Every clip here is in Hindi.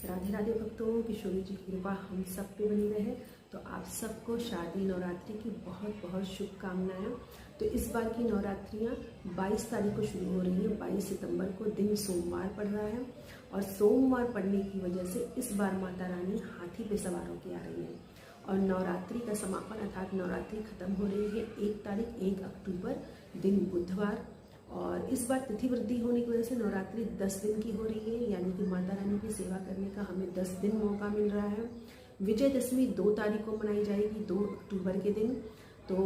राधे राधे भक्तों, किशोरी जी की कृपा हम सब पे बनी रहे। तो आप सबको शारदीय नवरात्रि की बहुत बहुत शुभकामनाएं। तो इस बार की नवरात्रियां 22 तारीख को शुरू हो रही है। 22 सितंबर को दिन सोमवार पड़ रहा है और सोमवार पड़ने की वजह से इस बार माता रानी हाथी पे सवार होकर आ रही है और नवरात्रि का समापन अर्थात नवरात्रि खत्म हो रही है 1 तारीख 1 अक्टूबर दिन बुधवार। और इस बार तिथि वृद्धि होने की वजह से नवरात्रि 10 दिन की हो रही है, यानी कि माता रानी की सेवा करने का हमें 10 दिन मौका मिल रहा है। विजयदशमी 2 तारीख को मनाई जाएगी, 2 अक्टूबर के दिन। तो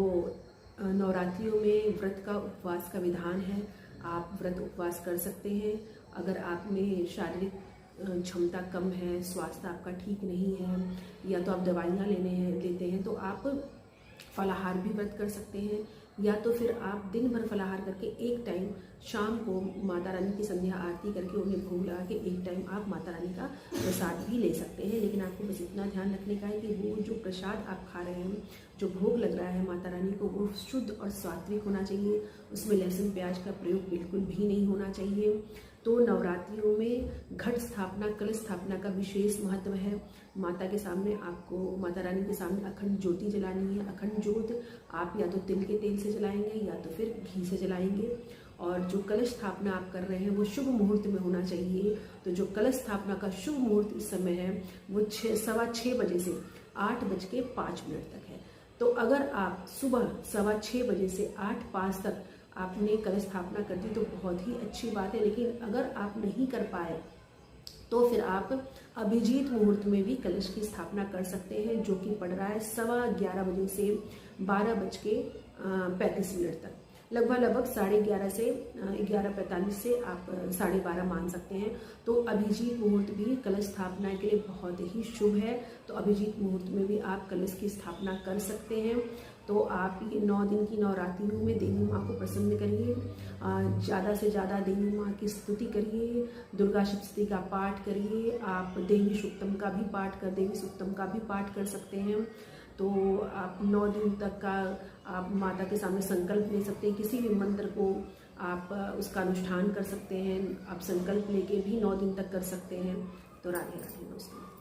नवरात्रियों में व्रत का उपवास का विधान है। आप व्रत उपवास कर सकते हैं। अगर आप में शारीरिक क्षमता कम है, स्वास्थ्य आपका ठीक नहीं है, या तो आप दवाइयाँ लेते हैं तो आप फलाहार भी व्रत कर सकते हैं, या तो फिर आप दिन भर फलाहार करके एक टाइम शाम को माता रानी की संध्या आरती करके उन्हें भोग लगा के एक टाइम आप माता रानी का प्रसाद भी ले सकते हैं। लेकिन आपको बस इतना ध्यान रखने का है कि वो जो प्रसाद आप खा रहे हैं, जो भोग लग रहा है माता रानी को, वो शुद्ध और सात्विक होना चाहिए। उसमें लहसुन प्याज का प्रयोग बिल्कुल भी नहीं होना चाहिए। तो नवरात्रियों में घट स्थापना, कलश स्थापना का विशेष महत्व है। माता के सामने आपको, माता रानी के सामने अखंड ज्योति जलानी है। अखंड ज्योत आप या तो तिल के तेल से जलाएंगे या तो फिर घी से जलाएंगे। और जो कलश स्थापना आप कर रहे हैं वो शुभ मुहूर्त में होना चाहिए। तो जो कलश स्थापना का शुभ मुहूर्त इस समय है वो 6:15 बजे से 8:05 तक है। तो अगर आप सुबह 6:15 बजे से 8:05 तक आपने कलश स्थापना कर दी तो बहुत ही अच्छी बात है। लेकिन अगर आप नहीं कर पाए तो फिर आप अभिजीत मुहूर्त में भी कलश की स्थापना कर सकते हैं, जो कि पड़ रहा है 11:15 बजे से 12:35 तक। लगभग 11:30 से 11:45 से आप 12:30 मान सकते हैं। तो अभिजीत मुहूर्त भी कलश स्थापना के लिए बहुत ही शुभ है। तो अभिजीत मुहूर्त में भी आप कलश की स्थापना कर सकते हैं। तो आप ये 9 दिन की नवरात्रियों में देवी माँ को प्रसन्न करिए, ज़्यादा से ज़्यादा देवी माँ की स्तुति करिए, दुर्गा सप्तशती का पाठ करिए। आप देवी सूक्तम का भी पाठ कर सकते हैं। तो आप 9 दिन तक का आप माता के सामने संकल्प ले सकते हैं। किसी भी मंत्र को आप उसका अनुष्ठान कर सकते हैं। आप संकल्प लेके भी 9 दिन तक कर सकते हैं। तो राधे राधे दोस्तों।